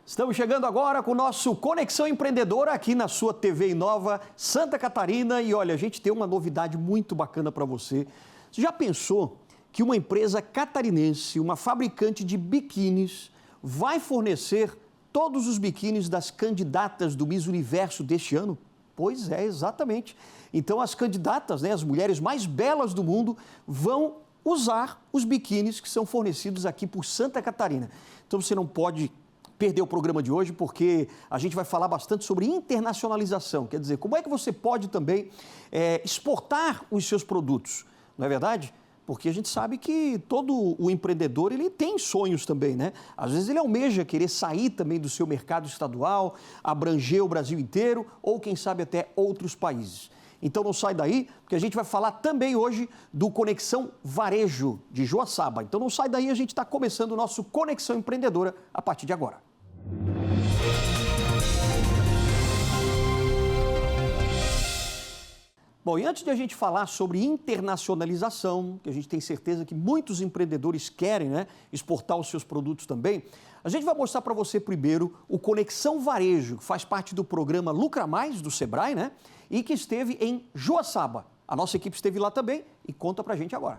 Estamos chegando agora com o nosso Conexão Empreendedora aqui na sua TV Inova Santa Catarina. E olha, a gente tem uma novidade muito bacana para você. Você já pensou que uma empresa catarinense, uma fabricante de biquínis, vai fornecer todos os biquínis das candidatas do Miss Universo deste ano? Pois é, exatamente. Então as candidatas, as mulheres mais belas do mundo, vão usar os biquínis que são fornecidos aqui por Santa Catarina. Então você não pode perder o programa de hoje, porque a gente vai falar bastante sobre internacionalização. Quer dizer, como é que você pode também exportar os seus produtos, não é verdade? Porque a gente sabe que todo o empreendedor, ele tem sonhos também, né? Às vezes ele almeja querer sair também do seu mercado estadual, abranger o Brasil inteiro ou, quem sabe, até outros países. Então não sai daí, porque a gente vai falar também hoje do Conexão Varejo de Joaçaba. Então não sai daí, a gente está começando o nosso Conexão Empreendedora a partir de agora. Bom, e antes de a gente falar sobre internacionalização, que a gente tem certeza que muitos empreendedores querem, exportar os seus produtos também, a gente vai mostrar para você primeiro o Conexão Varejo, que faz parte do programa Lucra Mais, do Sebrae, e que esteve em Joaçaba. A nossa equipe esteve lá também e conta para a gente agora.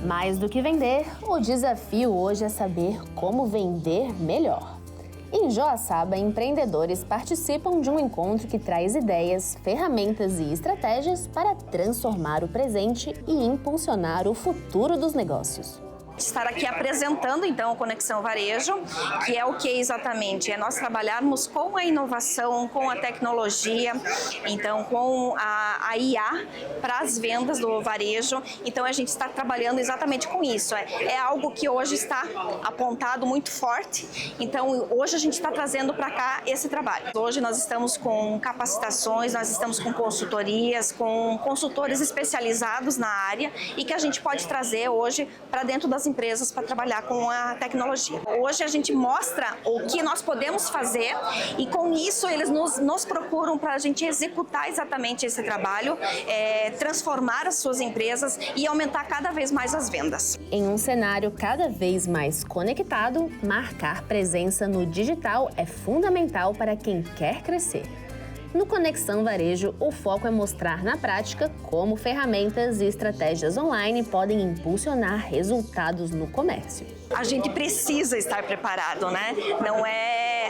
Mais do que vender, o desafio hoje é saber como vender melhor. Em Joaçaba, empreendedores participam de um encontro que traz ideias, ferramentas e estratégias para transformar o presente e impulsionar o futuro dos negócios. Estar aqui apresentando, então, o Conexão Varejo, que é o que exatamente? É nós trabalharmos com a inovação, com a tecnologia, então, com a IA para as vendas do varejo. Então, a gente está trabalhando exatamente com isso. É algo que hoje está apontado muito forte. Então, hoje a gente está trazendo para cá esse trabalho. Hoje nós estamos com capacitações, nós estamos com consultorias, com consultores especializados na área e que a gente pode trazer hoje para dentro das empresas para trabalhar com a tecnologia. Hoje a gente mostra o que nós podemos fazer e com isso eles nos procuram para a gente executar exatamente esse trabalho, transformar as suas empresas e aumentar cada vez mais as vendas. Em um cenário cada vez mais conectado, marcar presença no digital é fundamental para quem quer crescer. No Conexão Varejo, o foco é mostrar na prática como ferramentas e estratégias online podem impulsionar resultados no comércio. A gente precisa estar preparado,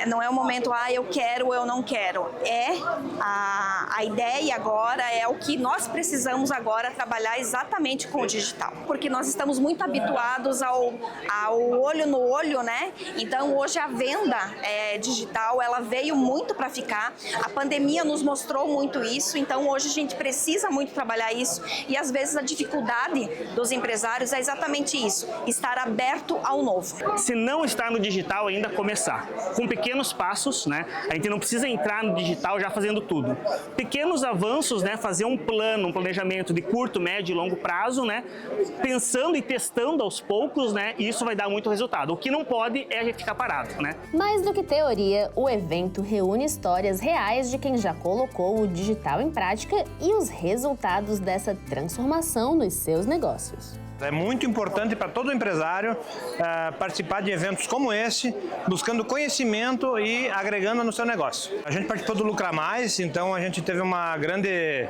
Não é o momento, eu quero ou eu não quero. A ideia agora é o que nós precisamos agora trabalhar exatamente com o digital. Porque nós estamos muito habituados ao olho no olho, Então, hoje a venda digital, ela veio muito para ficar. A pandemia nos mostrou muito isso, então hoje a gente precisa muito trabalhar isso. E às vezes a dificuldade dos empresários é exatamente isso, estar aberto ao novo. Se não está no digital ainda, começar. Com pequenos passos, A gente não precisa entrar no digital já fazendo tudo. Pequenos avanços, fazer um plano, um planejamento de curto, médio e longo prazo, Pensando e testando aos poucos, E isso vai dar muito resultado. O que não pode é a gente ficar parado, Mais do que teoria, o evento reúne histórias reais de quem já colocou o digital em prática e os resultados dessa transformação nos seus negócios. É muito importante para todo empresário participar de eventos como esse, buscando conhecimento e agregando no seu negócio. A gente participou do Lucra Mais, então a gente teve uma grande,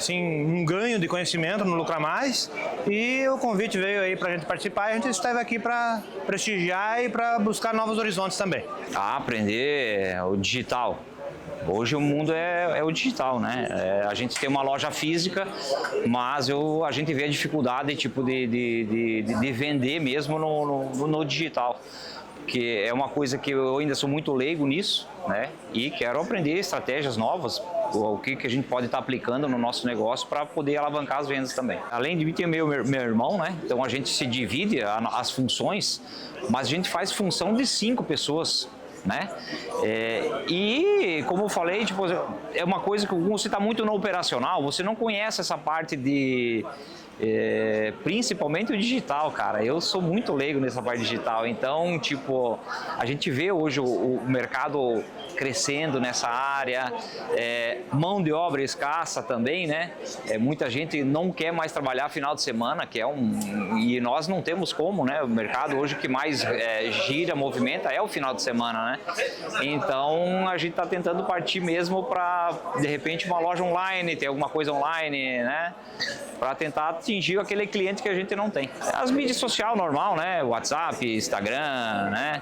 um ganho de conhecimento no Lucra Mais e o convite veio aí para a gente participar e a gente esteve aqui para prestigiar e para buscar novos horizontes também. Aprender o digital. Hoje o mundo é o digital, a gente tem uma loja física, mas a gente vê a dificuldade de vender mesmo no digital. Porque é uma coisa que eu ainda sou muito leigo nisso, E quero aprender estratégias novas, o que a gente pode estar aplicando no nosso negócio para poder alavancar as vendas também. Além de mim, tem meu irmão, Então a gente se divide as funções, mas a gente faz função de 5 pessoas. E como eu falei, é uma coisa que você está muito no operacional, você não conhece essa parte de Principalmente o digital, cara. Eu sou muito leigo nessa parte digital, então, tipo, a gente vê hoje o mercado crescendo nessa área, mão de obra escassa também, né? Muita gente não quer mais trabalhar final de semana, e nós não temos como, né? O mercado hoje que mais gira, movimenta é o final de semana, né? Então a gente está tentando partir mesmo para, de repente, uma loja online, ter alguma coisa online, né? Para tentar atingir aquele cliente que a gente não tem. As mídias sociais normal, né? WhatsApp, Instagram, né?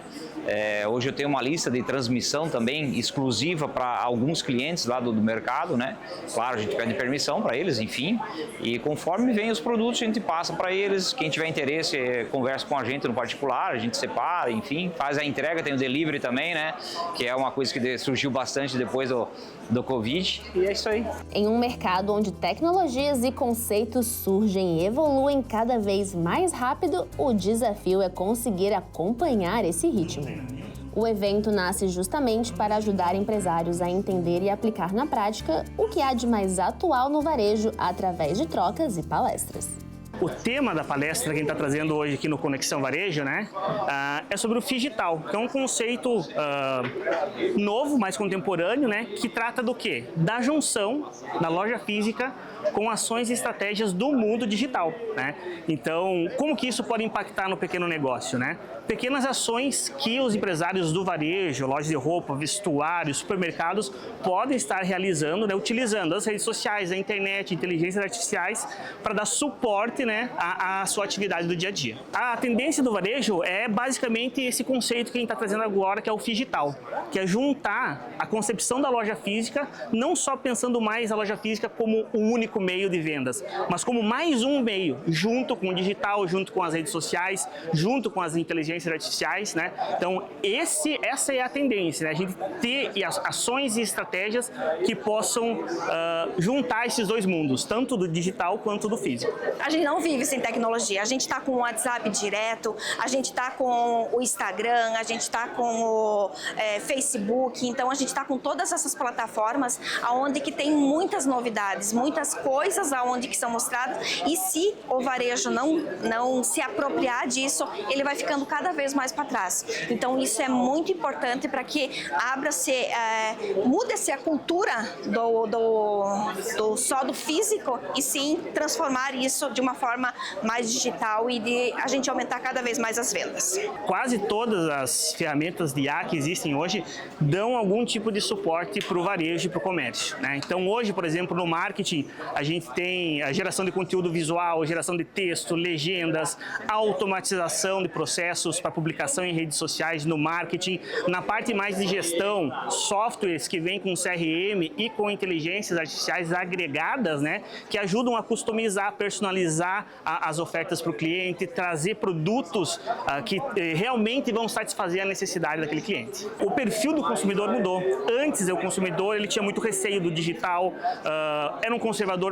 Hoje eu tenho uma lista de transmissão também exclusiva para alguns clientes lá do mercado, né? Claro, a gente pede permissão para eles, enfim, e conforme vem os produtos a gente passa para eles. Quem tiver interesse conversa com a gente no particular, a gente separa, enfim, faz a entrega, tem o delivery também, né? Que é uma coisa que surgiu bastante depois do Covid, e é isso aí. Em um mercado onde tecnologias e conceitos surgem e evoluem cada vez mais rápido, o desafio é conseguir acompanhar esse ritmo. O evento nasce justamente para ajudar empresários a entender e aplicar na prática o que há de mais atual no varejo através de trocas e palestras. O tema da palestra que a gente está trazendo hoje aqui no Conexão Varejo, né, é sobre o Figital, que é um conceito novo, mais contemporâneo, né, que trata do quê? Da junção da loja física com ações e estratégias do mundo digital, né? Então, como que isso pode impactar no pequeno negócio, né? Pequenas ações que os empresários do varejo, lojas de roupa, vestuário, supermercados podem estar realizando, né, utilizando as redes sociais, a internet, inteligências artificiais para dar suporte, né, à sua atividade do dia a dia. A tendência do varejo é basicamente esse conceito que a gente está trazendo agora, que é o Figital, que é juntar a concepção da loja física, não só pensando mais a loja física como um único meio de vendas, mas como mais um meio, junto com o digital, junto com as redes sociais, junto com as inteligências artificiais, né? Então, essa é a tendência, né? A gente ter ações e estratégias que possam juntar esses dois mundos, tanto do digital quanto do físico. A gente não vive sem tecnologia, a gente está com o WhatsApp direto, a gente está com o Instagram, a gente está com o Facebook, então a gente está com todas essas plataformas onde que tem muitas novidades, muitas coisas aonde que são mostradas, e se o varejo não se apropriar disso, ele vai ficando cada vez mais para trás. Então isso é muito importante para que mude-se a cultura só do físico, e sim transformar isso de uma forma mais digital e de a gente aumentar cada vez mais as vendas. Quase todas as ferramentas de IA que existem hoje dão algum tipo de suporte para o varejo e para o comércio, né? Então hoje, por exemplo, no marketing, a gente tem a geração de conteúdo visual, geração de texto, legendas, automatização de processos para publicação em redes sociais no marketing. Na parte mais de gestão, softwares que vêm com CRM e com inteligências artificiais agregadas, né, que ajudam a customizar, personalizar as ofertas para o cliente, trazer produtos que realmente vão satisfazer a necessidade daquele cliente. O perfil do consumidor mudou. Antes, o consumidor ele tinha muito receio do digital, era um consumidor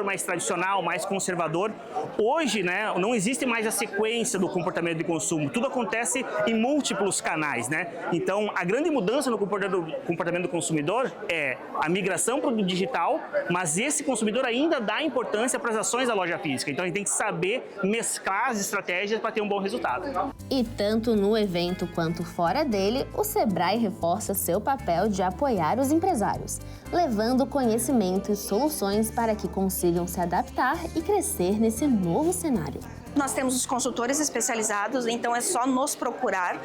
mais tradicional, mais conservador. Hoje, né, não existe mais a sequência do comportamento de consumo. Tudo acontece em múltiplos canais, né? Então, a grande mudança no comportamento do consumidor é a migração para o digital, mas esse consumidor ainda dá importância para as ações da loja física. Então, a gente tem que saber mesclar as estratégias para ter um bom resultado. E tanto no evento quanto fora dele, o Sebrae reforça seu papel de apoiar os empresários, levando conhecimento e soluções para que consigam se adaptar e crescer nesse novo cenário. Nós temos os consultores especializados, então é só nos procurar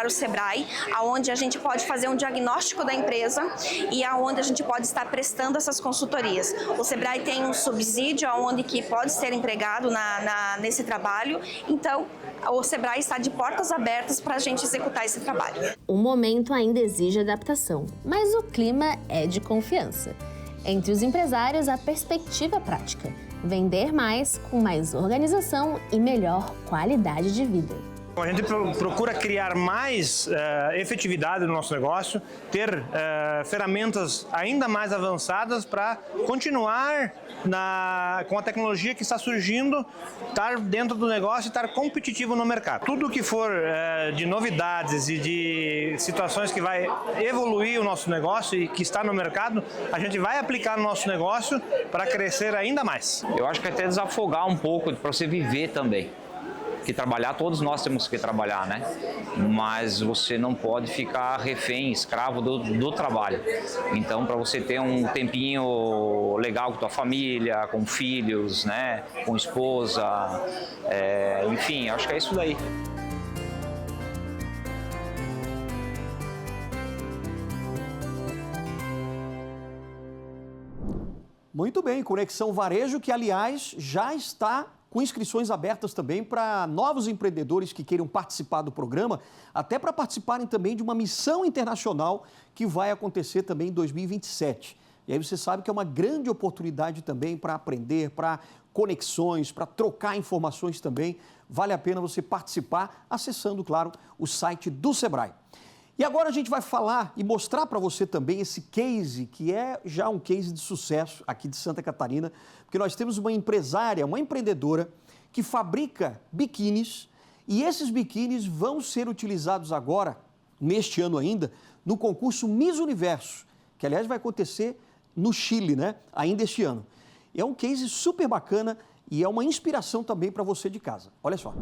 o Sebrae, aonde a gente pode fazer um diagnóstico da empresa e aonde a gente pode estar prestando essas consultorias. O Sebrae tem um subsídio aonde que pode ser empregado nesse trabalho, então o Sebrae está de portas abertas para a gente executar esse trabalho. O momento ainda exige adaptação, mas o clima é de confiança. Entre os empresários, a perspectiva é prática: vender mais, com mais organização e melhor qualidade de vida. A gente procura criar mais efetividade no nosso negócio, ter ferramentas ainda mais avançadas para continuar com a tecnologia que está surgindo, estar dentro do negócio e estar competitivo no mercado. Tudo que for de novidades e de situações que vai evoluir o nosso negócio e que está no mercado, a gente vai aplicar no nosso negócio para crescer ainda mais. Eu acho que até desafogar um pouco para você viver também. Que trabalhar, todos nós temos que trabalhar, né? Mas você não pode ficar refém, escravo do trabalho. Então, para você ter um tempinho legal com tua família, com filhos, né? Com esposa, enfim, acho que é isso daí. Muito bem, Conexão Varejo, que aliás já está com inscrições abertas também para novos empreendedores que queiram participar do programa, até para participarem também de uma missão internacional que vai acontecer também em 2027. E aí você sabe que é uma grande oportunidade também para aprender, para conexões, para trocar informações também. Vale a pena você participar acessando, claro, o site do Sebrae. E agora a gente vai falar e mostrar para você também esse case, que é já um case de sucesso aqui de Santa Catarina, porque nós temos uma empresária, uma empreendedora, que fabrica biquínis, e esses biquínis vão ser utilizados agora, neste ano ainda, no concurso Miss Universo, que aliás vai acontecer no Chile, né? Ainda este ano. É um case super bacana e é uma inspiração também para você de casa. Olha só.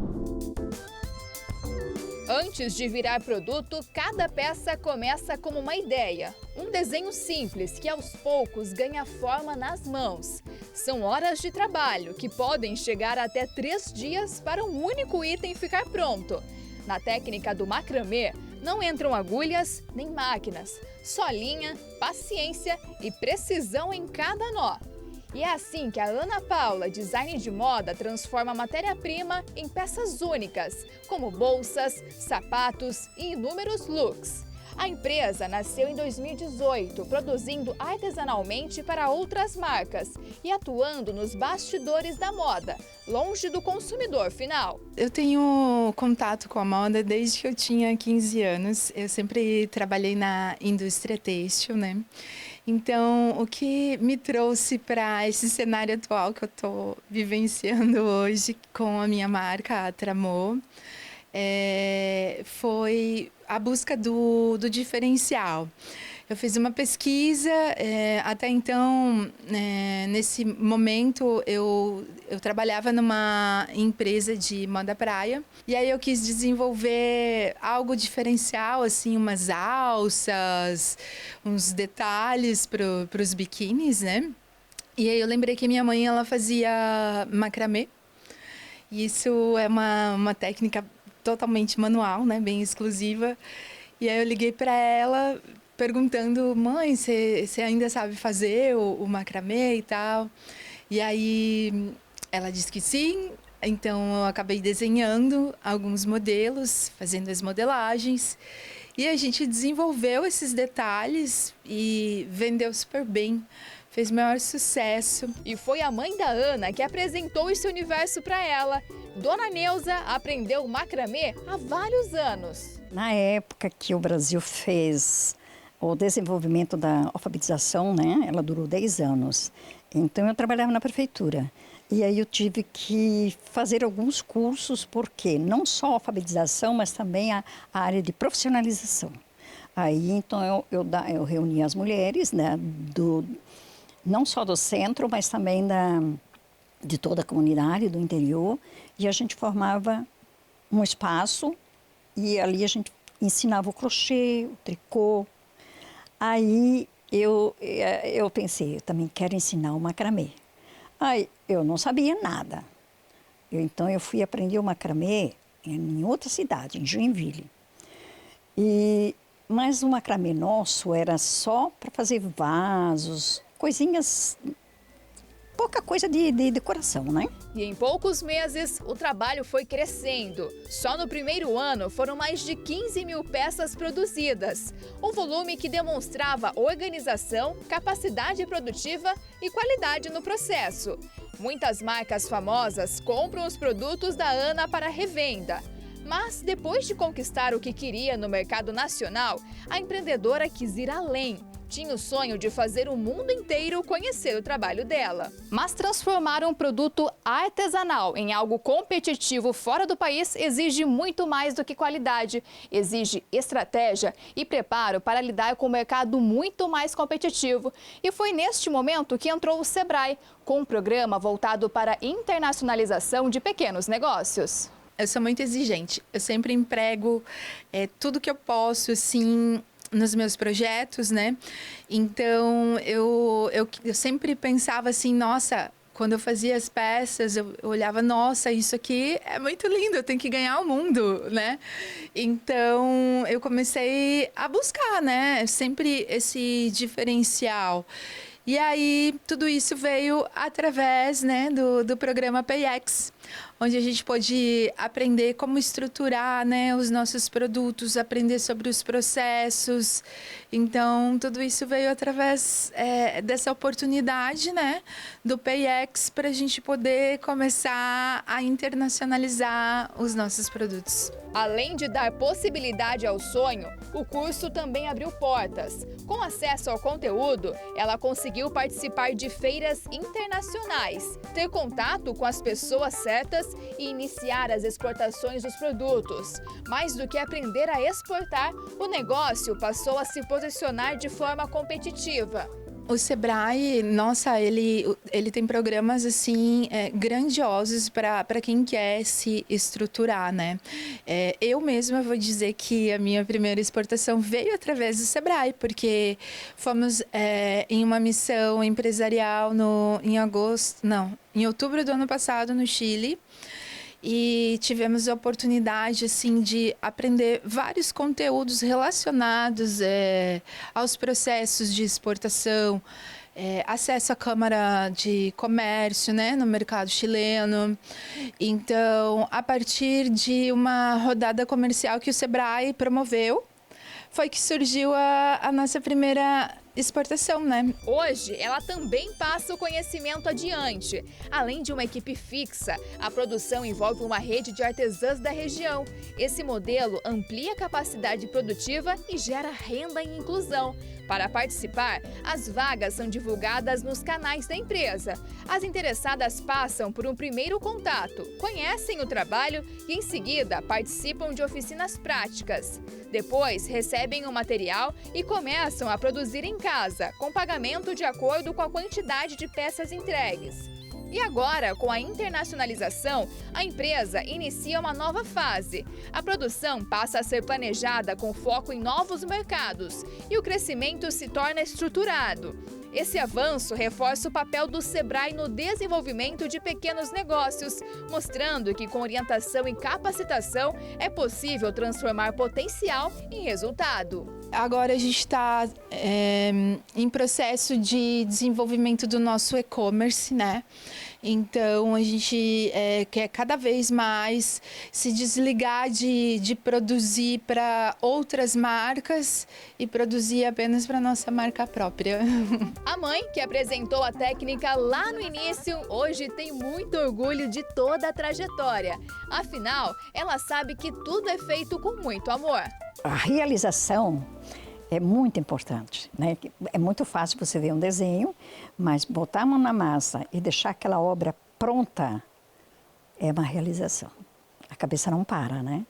Antes de virar produto, cada peça começa como uma ideia. Um desenho simples que aos poucos ganha forma nas mãos. São horas de trabalho que podem chegar até 3 dias para um único item ficar pronto. Na técnica do macramê, não entram agulhas nem máquinas. Só linha, paciência e precisão em cada nó. E é assim que a Ana Paula, design de moda, transforma a matéria-prima em peças únicas, como bolsas, sapatos e inúmeros looks. A empresa nasceu em 2018, produzindo artesanalmente para outras marcas e atuando nos bastidores da moda, longe do consumidor final. Eu tenho contato com a moda desde que eu tinha 15 anos. Eu sempre trabalhei na indústria têxtil, né? Então, o que me trouxe para esse cenário atual que eu estou vivenciando hoje com a minha marca, a Tramô, foi a busca do diferencial. Eu fiz uma pesquisa, até então, nesse momento, eu trabalhava numa empresa de moda praia, e aí eu quis desenvolver algo diferencial, assim, umas alças, uns detalhes para os biquínis, né? E aí eu lembrei que minha mãe, ela fazia macramê, e isso é uma técnica totalmente manual, né? Bem exclusiva, e aí eu liguei para ela, perguntando, mãe, você ainda sabe fazer o macramê e tal? E aí ela disse que sim, então eu acabei desenhando alguns modelos, fazendo as modelagens, e a gente desenvolveu esses detalhes e vendeu super bem. Fez maior sucesso. E foi a mãe da Ana que apresentou esse universo para ela. Dona Neuza aprendeu macramê há vários anos. Na época que o Brasil fez o desenvolvimento da alfabetização, né, ela durou 10 anos. Então, eu trabalhava na prefeitura. E aí eu tive que fazer alguns cursos, porque não só a alfabetização, mas também a área de profissionalização. Aí, então, eu reuni as mulheres, né, não só do centro, mas também de toda a comunidade, do interior, e a gente formava um espaço e ali a gente ensinava o crochê, o tricô. Aí eu pensei, eu também quero ensinar o macramê. Aí eu não sabia nada. Então eu fui aprender o macramê em outra cidade, em Joinville. Mas o macramê nosso era só para fazer vasos, coisinhas, pouca coisa de decoração, né? E em poucos meses, o trabalho foi crescendo. Só no primeiro ano foram mais de 15 mil peças produzidas. Um volume que demonstrava organização, capacidade produtiva e qualidade no processo. Muitas marcas famosas compram os produtos da Ana para revenda. Mas depois de conquistar o que queria no mercado nacional, a empreendedora quis ir além. Tinha o sonho de fazer o mundo inteiro conhecer o trabalho dela. Mas transformar um produto artesanal em algo competitivo fora do país exige muito mais do que qualidade. Exige estratégia e preparo para lidar com um mercado muito mais competitivo. E foi neste momento que entrou o Sebrae, com um programa voltado para a internacionalização de pequenos negócios. Eu sou muito exigente. Eu sempre emprego tudo que eu posso, assim, nos meus projetos, né? Então, eu sempre pensava assim, nossa, quando eu fazia as peças, eu olhava, nossa, isso aqui é muito lindo, eu tenho que ganhar o mundo, né? Então, eu comecei a buscar, né? Sempre esse diferencial. E aí, tudo isso veio através, né, do programa PayEx, onde a gente pôde aprender como estruturar, né, os nossos produtos, aprender sobre os processos. Então, tudo isso veio através dessa oportunidade, né, do PayEx, para a gente poder começar a internacionalizar os nossos produtos. Além de dar possibilidade ao sonho, o curso também abriu portas. Com acesso ao conteúdo, ela conseguiu participar de feiras internacionais, ter contato com as pessoas certas e iniciar as exportações dos produtos. Mais do que aprender a exportar, o negócio passou a se posicionar de forma competitiva. O Sebrae, nossa, ele tem programas assim grandiosos para quem quer se estruturar, né? Eu mesma vou dizer que a minha primeira exportação veio através do Sebrae, porque fomos em uma missão empresarial em outubro do ano passado no Chile. E tivemos a oportunidade, assim, de aprender vários conteúdos relacionados aos processos de exportação, acesso à Câmara de Comércio, né, no mercado chileno. Então, a partir de uma rodada comercial que o Sebrae promoveu, foi que surgiu a nossa primeira exportação, né? Hoje, ela também passa o conhecimento adiante. Além de uma equipe fixa, a produção envolve uma rede de artesãs da região. Esse modelo amplia a capacidade produtiva e gera renda e inclusão. Para participar, as vagas são divulgadas nos canais da empresa. As interessadas passam por um primeiro contato, conhecem o trabalho e, em seguida, participam de oficinas práticas. Depois, recebem o material e começam a produzir em casa, com pagamento de acordo com a quantidade de peças entregues. E agora, com a internacionalização, a empresa inicia uma nova fase. A produção passa a ser planejada com foco em novos mercados e o crescimento se torna estruturado. Esse avanço reforça o papel do Sebrae no desenvolvimento de pequenos negócios, mostrando que com orientação e capacitação é possível transformar potencial em resultado. Agora a gente está em processo de desenvolvimento do nosso e-commerce, né? Então, a gente quer cada vez mais se desligar de produzir para outras marcas e produzir apenas para nossa marca própria. A mãe, que apresentou a técnica lá no início, hoje tem muito orgulho de toda a trajetória. Afinal, ela sabe que tudo é feito com muito amor. A realização é muito importante, né? É muito fácil você ver um desenho, mas botar a mão na massa e deixar aquela obra pronta é uma realização. A cabeça não para, né?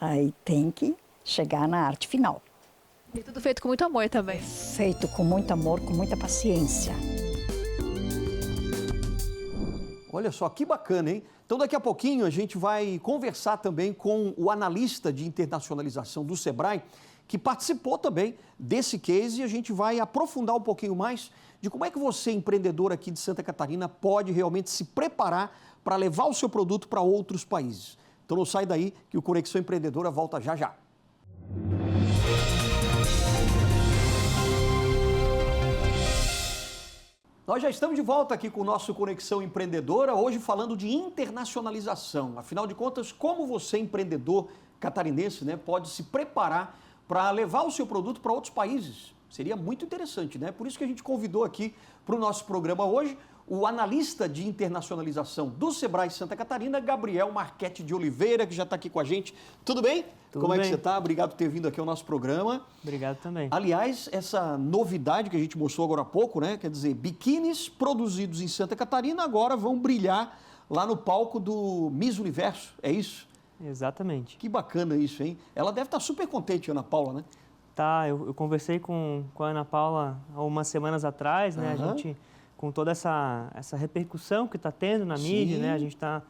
Aí tem que chegar na arte final. E tudo feito com muito amor também. Feito com muito amor, com muita paciência. Olha só, que bacana, hein? Então, daqui a pouquinho, a gente vai conversar também com o analista de internacionalização do Sebrae, que participou também desse case, e a gente vai aprofundar um pouquinho mais de como é que você, empreendedor aqui de Santa Catarina, pode realmente se preparar para levar o seu produto para outros países. Então, não sai daí que o Conexão Empreendedora volta já já. Nós já estamos de volta aqui com o nosso Conexão Empreendedora, hoje falando de internacionalização. Afinal de contas, como você, empreendedor catarinense, né, pode se preparar para levar o seu produto para outros países? Seria muito interessante, né? Por isso que a gente convidou aqui para o nosso programa hoje o analista de internacionalização do Sebrae Santa Catarina, Gabriel Marchetti de Oliveira, que já está aqui com a gente. Tudo bem? Tudo Como é que bem. você está? Obrigado por ter vindo aqui ao nosso programa. Obrigado também. Aliás, essa novidade que a gente mostrou agora há pouco, né? Quer dizer, biquínis produzidos em Santa Catarina agora vão brilhar lá no palco do Miss Universo, é isso? Exatamente. Que bacana isso, hein? Ela deve estar super contente, Ana Paula, né? Tá, eu conversei com a Ana Paula há umas semanas atrás, né? Aham. A gente, com toda essa repercussão que está tendo na mídia, Sim. né? A gente está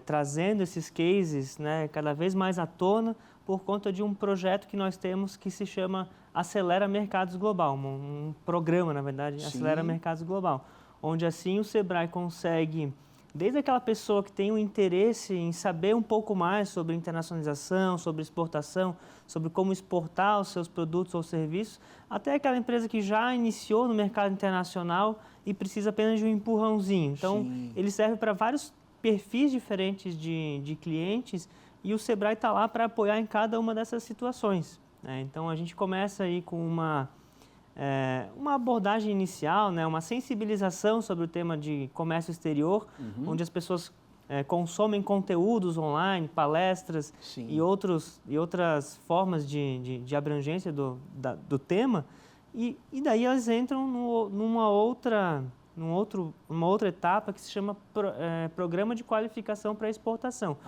trazendo esses cases, né, cada vez mais à tona por conta de um projeto que nós temos que se chama Acelera Mercados Global, um programa, na verdade, Sim. Acelera Mercados Global, onde assim o Sebrae consegue, desde aquela pessoa que tem um interesse em saber um pouco mais sobre internacionalização, sobre exportação, sobre como exportar os seus produtos ou serviços, até aquela empresa que já iniciou no mercado internacional e precisa apenas de um empurrãozinho. Então, Sim. ele serve para vários perfis diferentes de clientes e o Sebrae está lá para apoiar em cada uma dessas situações, né? Então, a gente começa aí com uma abordagem inicial, né, uma sensibilização sobre o tema de comércio exterior, onde as pessoas consomem conteúdos online, palestras Sim. e outras formas de abrangência do tema, e daí elas entram numa outra etapa que se chama Programa de Qualificação para Exportação,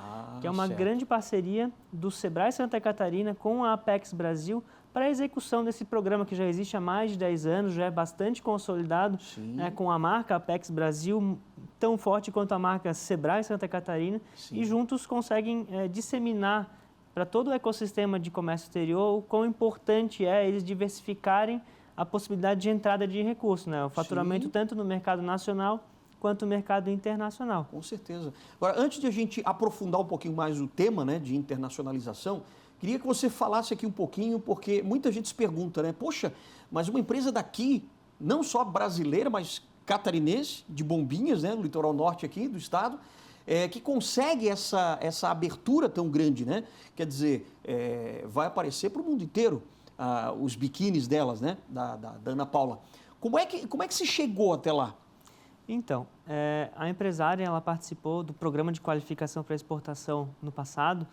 que é uma certo. grande parceria do Sebrae Santa Catarina com a Apex Brasil para a execução desse programa que já existe há mais de 10 anos, já é bastante consolidado, né, com a marca Apex Brasil tão forte quanto a marca Sebrae Santa Catarina, Sim. e juntos conseguem disseminar para todo o ecossistema de comércio exterior o quão importante é eles diversificarem a possibilidade de entrada de recursos, né? O faturamento Sim. tanto no mercado nacional quanto no mercado internacional. Com certeza. Agora, antes de a gente aprofundar um pouquinho mais o tema, né, de internacionalização, queria que você falasse aqui um pouquinho, porque muita gente se pergunta, né? Poxa, mas uma empresa daqui, não só brasileira, mas catarinense, de Bombinhas, né, no litoral norte aqui do estado, que consegue essa abertura tão grande, né? Quer dizer, vai aparecer para o mundo inteiro os biquínis delas, né, da Ana Paula. Como é que se chegou até lá? Então, a empresária ela participou do Programa de Qualificação para Exportação no passado,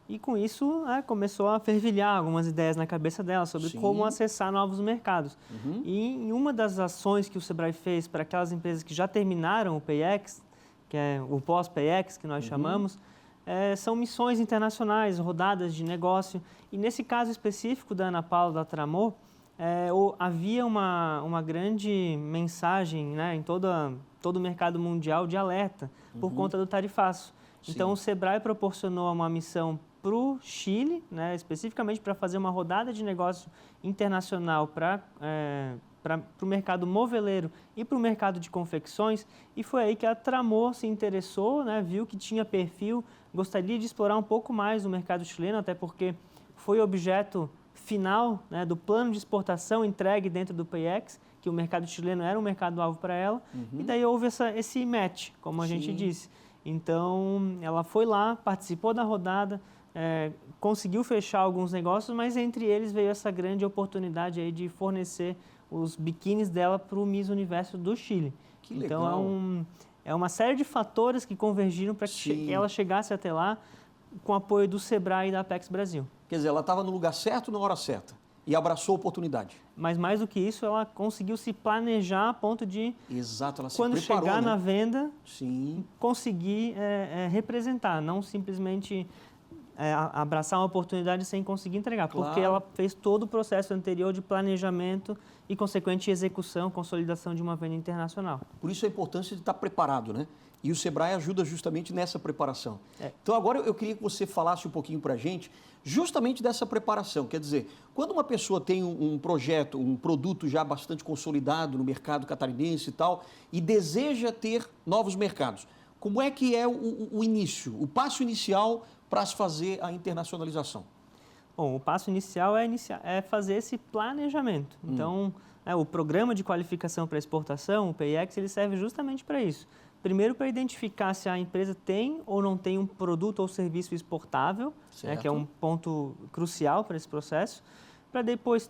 e com isso começou a fervilhar algumas ideias na cabeça dela sobre Sim. como acessar novos mercados. E em uma das ações que o Sebrae fez para aquelas empresas que já terminaram o PayEx, que é o pós-PayEx que nós chamamos, são missões internacionais, rodadas de negócio. E nesse caso específico da Ana Paula da Tramor, havia uma grande mensagem, né, em todo o mercado mundial de alerta por conta do tarifaço. Sim. Então, o Sebrae proporcionou uma missão para o Chile, né, especificamente para fazer uma rodada de negócio internacional para o mercado moveleiro e para o mercado de confecções, e foi aí que a Tramor se interessou, né, viu que tinha perfil, gostaria de explorar um pouco mais o mercado chileno, até porque foi objeto final, né, do plano de exportação entregue dentro do PayEx, que o mercado chileno era um mercado-alvo para ela, e daí houve esse match, como a gente disse. Então, ela foi lá, participou da rodada, conseguiu fechar alguns negócios, mas entre eles veio essa grande oportunidade aí de fornecer os biquínis dela para o Miss Universo do Chile. Que legal. Então, é uma série de fatores que convergiram para que ela chegasse até lá com o apoio do Sebrae e da Apex Brasil. Quer dizer, ela estava no lugar certo, na hora certa, e abraçou a oportunidade. Mas mais do que isso, ela conseguiu se planejar a ponto de, Exato, ela se quando preparou, chegar né? na venda, Sim. conseguir representar, não simplesmente abraçar uma oportunidade sem conseguir entregar, Claro. porque ela fez todo o processo anterior de planejamento e consequente execução, consolidação de uma venda internacional. Por isso a importância de estar preparado, né? E o Sebrae ajuda justamente nessa preparação. Então agora eu queria que você falasse um pouquinho para a gente justamente dessa preparação. Quer dizer, quando uma pessoa tem um projeto, um produto já bastante consolidado no mercado catarinense e tal, e deseja ter novos mercados, como é que é o início, o passo inicial para se fazer a internacionalização? Bom, o passo inicial é fazer esse planejamento. Então, o Programa de Qualificação para Exportação, o PayEx, ele serve justamente para isso. Primeiro, para identificar se a empresa tem ou não tem um produto ou serviço exportável, né, que é um ponto crucial para esse processo. Para depois,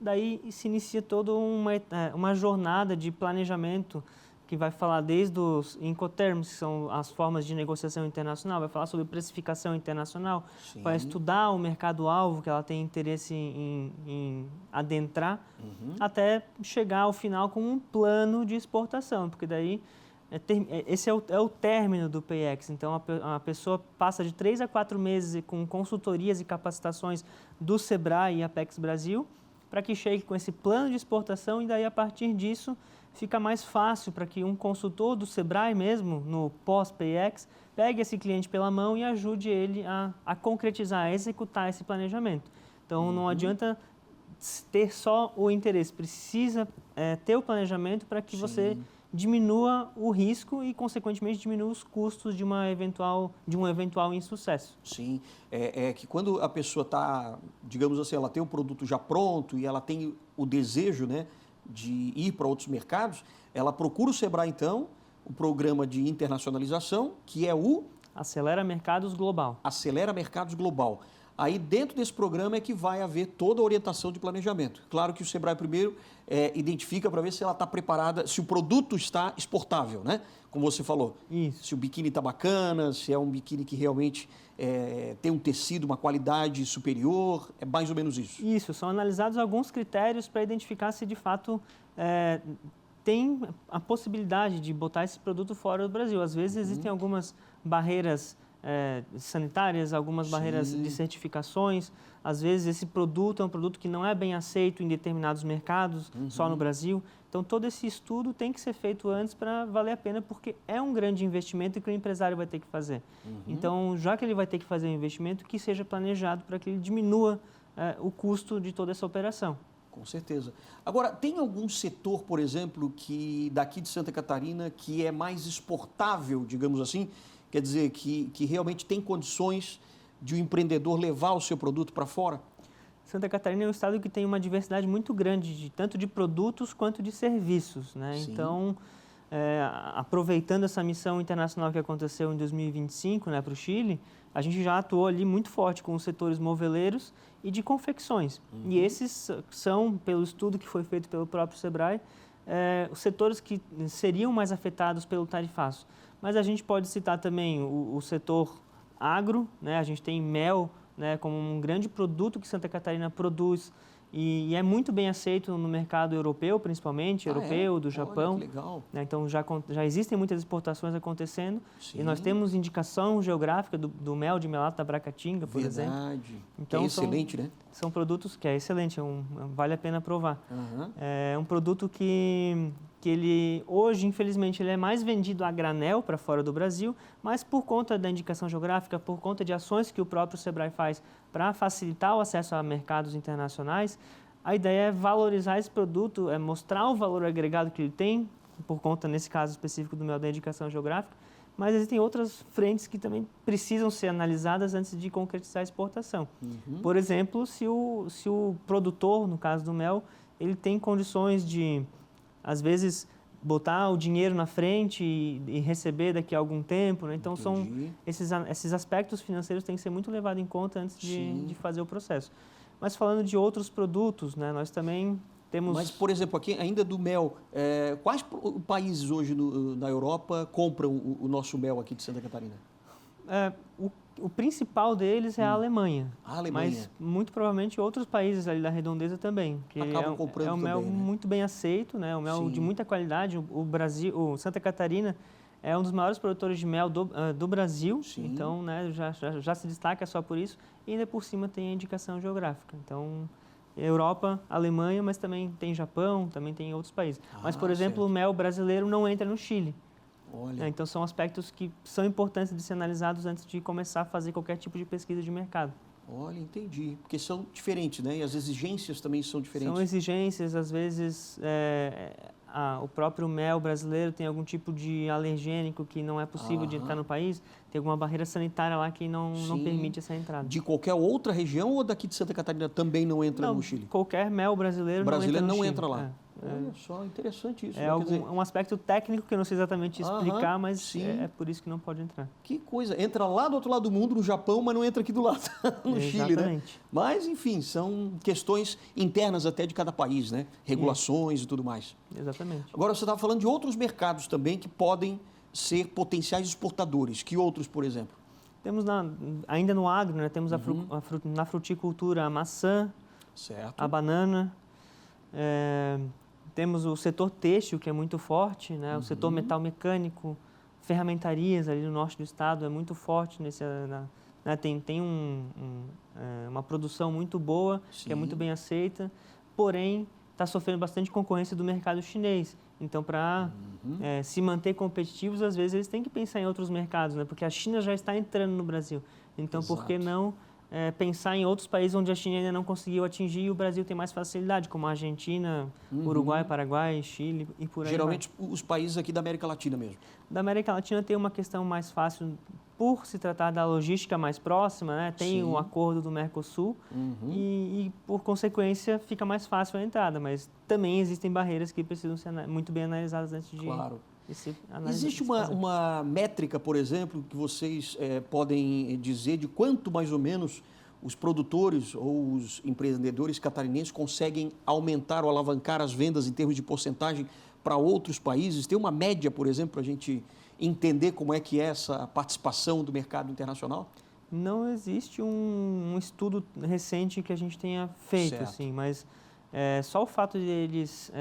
daí se inicia toda uma jornada de planejamento que vai falar desde os Incoterms, que são as formas de negociação internacional, vai falar sobre precificação internacional, vai estudar o mercado-alvo que ela tem interesse em adentrar, até chegar ao final com um plano de exportação, porque daí esse é o término do PX. Então, a pessoa passa de 3 a 4 meses com consultorias e capacitações do SEBRAE e Apex Brasil, para que chegue com esse plano de exportação e daí, a partir disso, fica mais fácil para que um consultor do SEBRAE mesmo, no pós-PX, pegue esse cliente pela mão e ajude ele a concretizar, a executar esse planejamento. Então, não adianta ter só o interesse, precisa ter o planejamento para que você diminua o risco e, consequentemente, diminua os custos de um eventual insucesso. Sim, é que quando a pessoa está, digamos assim, ela tem o produto já pronto e ela tem o desejo, né, de ir para outros mercados, ela procura o SEBRAE, então, o programa de internacionalização, que é o... Acelera Mercados Global. Acelera Mercados Global. Aí, dentro desse programa é que vai haver toda a orientação de planejamento. Claro que o SEBRAE primeiro identifica para ver se ela está preparada, se o produto está exportável, né? Como você falou. Isso. Se o biquíni está bacana, se é um biquíni que realmente tem um tecido, uma qualidade superior, é mais ou menos isso. Isso, são analisados alguns critérios para identificar se de fato tem a possibilidade de botar esse produto fora do Brasil. Às vezes existem algumas barreiras sanitárias, algumas barreiras de certificações. Às vezes esse produto é um produto que não é bem aceito em determinados mercados, só no Brasil. Então todo esse estudo tem que ser feito antes para valer a pena, porque é um grande investimento que o empresário vai ter que fazer. Então, já que ele vai ter que fazer um investimento, que seja planejado para que ele diminua o custo de toda essa operação. Com certeza. Agora, tem algum setor, por exemplo, que daqui de Santa Catarina, que é mais exportável, digamos assim? Quer dizer, que realmente tem condições de um empreendedor levar o seu produto para fora? Santa Catarina é um estado que tem uma diversidade muito grande, tanto de produtos quanto de serviços, né? Então, aproveitando essa missão internacional que aconteceu em 2025, né, para o Chile, a gente já atuou ali muito forte com os setores moveleiros e de confecções. E esses são, pelo estudo que foi feito pelo próprio SEBRAE, os setores que seriam mais afetados pelo tarifaço. Mas a gente pode citar também o setor agro, né? A gente tem mel, né, como um grande produto que Santa Catarina produz e é muito bem aceito no mercado europeu, principalmente, do Japão. Olha, que legal. Né? Então, já existem muitas exportações acontecendo. E nós temos indicação geográfica do mel de melato da Bracatinga, por exemplo. Verdade. Então, é excelente, né? São produtos que é excelente, vale a pena provar. É um produto que ele, hoje, infelizmente, ele é mais vendido a granel para fora do Brasil, mas por conta da indicação geográfica, por conta de ações que o próprio SEBRAE faz para facilitar o acesso a mercados internacionais, a ideia é valorizar esse produto, é mostrar o valor agregado que ele tem, por conta, nesse caso específico do mel, da indicação geográfica, mas existem outras frentes que também precisam ser analisadas antes de concretizar a exportação. Por exemplo, se o produtor, no caso do mel, ele tem condições de, às vezes, botar o dinheiro na frente e receber daqui a algum tempo, né? Então, são esses aspectos financeiros têm que ser muito levados em conta antes de fazer o processo. Mas falando de outros produtos, né, nós também temos... Mas, por exemplo, aqui ainda do mel, quais países hoje na Europa compram o nosso mel aqui de Santa Catarina? O principal deles é a Alemanha. A Alemanha. Mas muito provavelmente outros países ali da redondeza também. Que acabam comprando um mel também, né? muito bem aceito, né? Um mel de muita qualidade. O Santa Catarina é um dos maiores produtores de mel do Brasil. Então, né, já se destaca só por isso. E ainda por cima tem a indicação geográfica. Então, Europa, Alemanha, mas também tem Japão, também tem outros países. Mas, por exemplo, o mel brasileiro não entra no Chile. Olha. Então, são aspectos que são importantes de ser analisados antes de começar a fazer qualquer tipo de pesquisa de mercado. Olha, entendi. Porque são diferentes, né? E as exigências também são diferentes. São exigências, às vezes, o próprio mel brasileiro tem algum tipo de alergênico que não é possível de entrar no país, tem alguma barreira sanitária lá que não permite essa entrada. De qualquer outra região ou daqui de Santa Catarina também não entra no Chile? Qualquer mel brasileiro não entra no Chile. lá. Olha só, interessante isso. É um aspecto técnico que eu não sei exatamente explicar, mas é por isso que não pode entrar. Que coisa, entra lá do outro lado do mundo, no Japão, mas não entra aqui do lado, no Chile, né? Mas, enfim, são questões internas até de cada país, né? Regulações e tudo mais. Exatamente. Agora, você estava falando de outros mercados também que podem ser potenciais exportadores. Que outros, por exemplo? Temos ainda no agro, né? Temos na fruticultura a maçã, certo, a banana, temos o setor têxtil, que é muito forte, né? O setor metal mecânico, ferramentarias ali no norte do estado é muito forte. Tem uma produção muito boa, que é muito bem aceita, porém está sofrendo bastante concorrência do mercado chinês. Então, para se manter competitivos, às vezes eles têm que pensar em outros mercados, né? Porque a China já está entrando no Brasil. Então, por que não pensar em outros países onde a China ainda não conseguiu atingir e o Brasil tem mais facilidade, como a Argentina, Uruguai, Paraguai, Chile e por aí geralmente os países aqui da América Latina mesmo. Da América Latina tem uma questão mais fácil por se tratar da logística mais próxima, né? Tem o acordo do Mercosul e, por consequência, fica mais fácil a entrada, mas também existem barreiras que precisam ser muito bem analisadas antes de... Claro. Existe uma métrica, por exemplo, que vocês podem dizer de quanto mais ou menos os produtores ou os empreendedores catarinenses conseguem aumentar ou alavancar as vendas em termos de porcentagem para outros países? Tem uma média, por exemplo, para a gente entender como é que é essa participação do mercado internacional? Não existe um estudo recente que a gente tenha feito, assim, mas só o fato de eles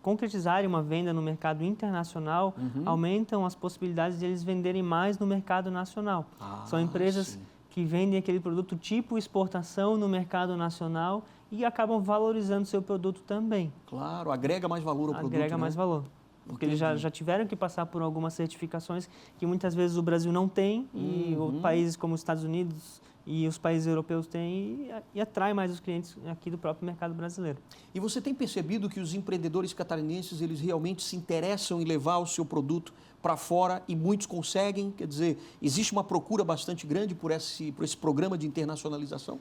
concretizarem uma venda no mercado internacional aumentam as possibilidades de eles venderem mais no mercado nacional. São empresas que vendem aquele produto tipo exportação no mercado nacional e acabam valorizando seu produto também. Claro, agrega mais valor ao produto, agrega mais valor. Porque eles já tiveram que passar por algumas certificações que muitas vezes o Brasil não tem e países como os Estados Unidos e os países europeus têm e atrai mais os clientes aqui do próprio mercado brasileiro. E você tem percebido que os empreendedores catarinenses, eles realmente se interessam em levar o seu produto para fora e muitos conseguem? Quer dizer, existe uma procura bastante grande por esse programa de internacionalização?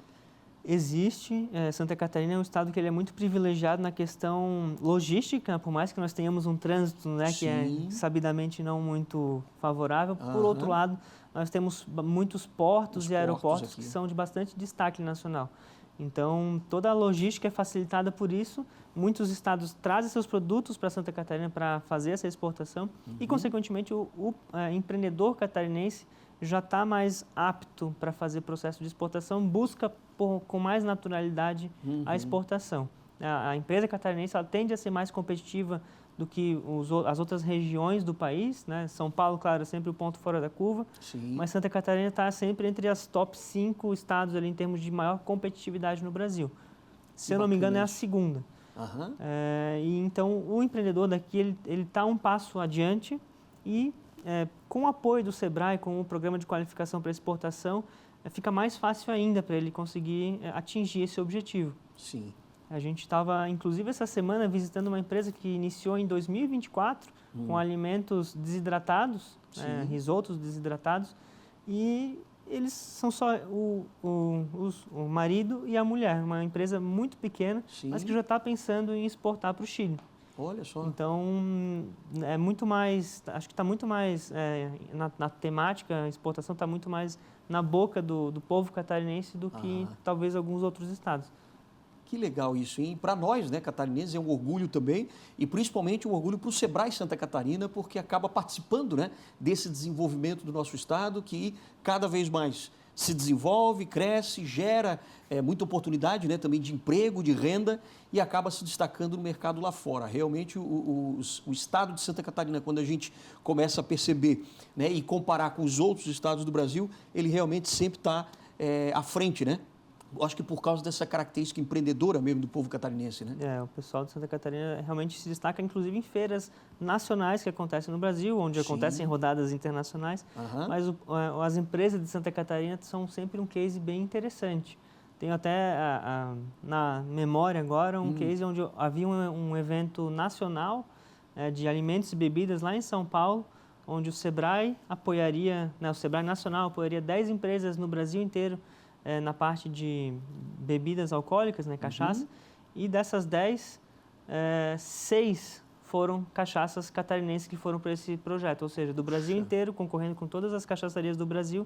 Existe. Santa Catarina é um estado que ele é muito privilegiado na questão logística, por mais que nós tenhamos um trânsito, né, que é sabidamente não muito favorável. Por outro lado, nós temos muitos portos e aeroportos que são de bastante destaque nacional. Então, toda a logística é facilitada por isso. Muitos estados trazem seus produtos para Santa Catarina para fazer essa exportação e, consequentemente, o empreendedor catarinense já está mais apto para fazer processo de exportação, busca com mais naturalidade a exportação. A empresa catarinense ela tende a ser mais competitiva do que as outras regiões do país, né? São Paulo, claro, é sempre o ponto fora da curva, mas Santa Catarina está sempre entre as top 5 estados ali, em termos de maior competitividade no Brasil. Se eu não me engano, é a segunda. E então, o empreendedor daqui ele está um passo adiante e, com o apoio do SEBRAE, com o Programa de Qualificação para Exportação, fica mais fácil ainda para ele conseguir atingir esse objetivo. Sim. A gente estava, inclusive, essa semana visitando uma empresa que iniciou em 2024 com alimentos desidratados, risotos desidratados, e eles são só o marido e a mulher, uma empresa muito pequena, mas que já está pensando em exportar para o Chile. Olha só. Então, é muito mais, acho que está muito mais na temática, a exportação está muito mais na boca do povo catarinense do que talvez alguns outros estados. Que legal isso, hein? Para nós, né, catarinenses, é um orgulho também, e principalmente um orgulho para o SEBRAE Santa Catarina, porque acaba participando, né, desse desenvolvimento do nosso estado, que cada vez mais se desenvolve, cresce, gera muita oportunidade, né, também de emprego, de renda, e acaba se destacando no mercado lá fora. Realmente, o estado de Santa Catarina, quando a gente começa a perceber, né, e comparar com os outros estados do Brasil, ele realmente sempre está à frente, né? Acho que por causa dessa característica empreendedora mesmo do povo catarinense, né? O pessoal de Santa Catarina realmente se destaca, inclusive, em feiras nacionais que acontecem no Brasil, onde acontecem rodadas internacionais, mas as empresas de Santa Catarina são sempre um case bem interessante. Tenho até na memória agora um case onde havia um evento nacional de alimentos e bebidas lá em São Paulo, onde o SEBRAE apoiaria, o SEBRAE Nacional apoiaria 10 empresas no Brasil inteiro, na parte de bebidas alcoólicas, né, cachaça, e dessas 10, 6 foram cachaças catarinenses que foram para esse projeto, ou seja, do Brasil inteiro, concorrendo com todas as cachaçarias do Brasil,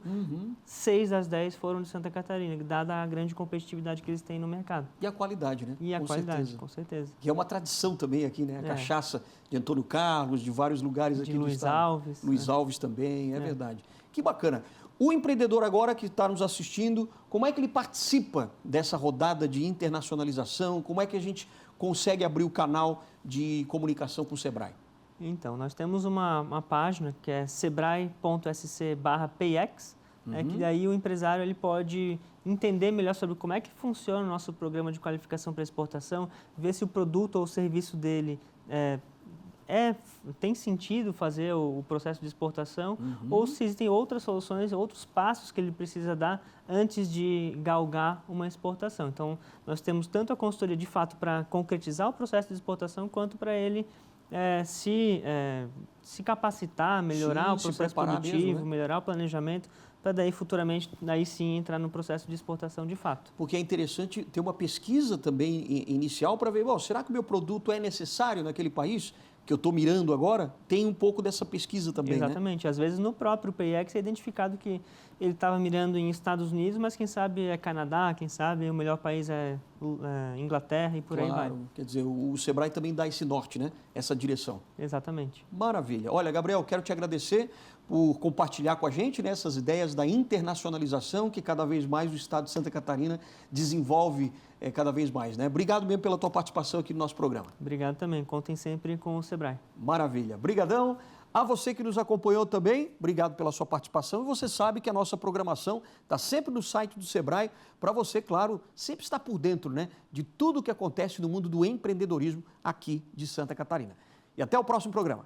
6 das 10 foram de Santa Catarina, dada a grande competitividade que eles têm no mercado. E a qualidade, né? E a Com qualidade, certeza. com certeza. Que é uma tradição também aqui, né? A cachaça de Antônio Carlos, de vários lugares aqui De do Luiz estado. Alves. Luiz Alves também, é verdade. Que bacana. O empreendedor agora que está nos assistindo, como é que ele participa dessa rodada de internacionalização? Como é que a gente consegue abrir o canal de comunicação com o Sebrae? Então, nós temos uma página que é sebrae.sc/payx, que daí o empresário ele pode entender melhor sobre como é que funciona o nosso programa de qualificação para exportação, ver se o produto ou o serviço dele tem sentido fazer o processo de exportação ou se existem outras soluções, outros passos que ele precisa dar antes de galgar uma exportação. Então, nós temos tanto a consultoria de fato para concretizar o processo de exportação, quanto para ele se capacitar, melhorar o processo produtivo, mesmo, né? melhorar o planejamento, para daí futuramente, daí sim, entrar no processo de exportação de fato. Porque é interessante ter uma pesquisa também inicial para ver, será que o meu produto é necessário naquele país que eu estou mirando agora? Tem um pouco dessa pesquisa também, Exatamente. né? Às vezes no próprio PIEX é identificado que ele estava mirando em Estados Unidos, mas quem sabe é Canadá, quem sabe o melhor país é Inglaterra e por aí vai. Quer dizer, o Sebrae também dá esse norte, né? Essa direção. Exatamente. Maravilha. Olha, Gabriel, quero te agradecer por compartilhar com a gente, né, essas ideias da internacionalização que cada vez mais o Estado de Santa Catarina desenvolve cada vez mais, né? Obrigado mesmo pela tua participação aqui no nosso programa. Obrigado também. Contem sempre com o Sebrae. Maravilha. Brigadão. A você que nos acompanhou também, obrigado pela sua participação. E você sabe que a nossa programação está sempre no site do Sebrae, para você, claro, sempre estar por dentro, né, de tudo o que acontece no mundo do empreendedorismo aqui de Santa Catarina. E até o próximo programa.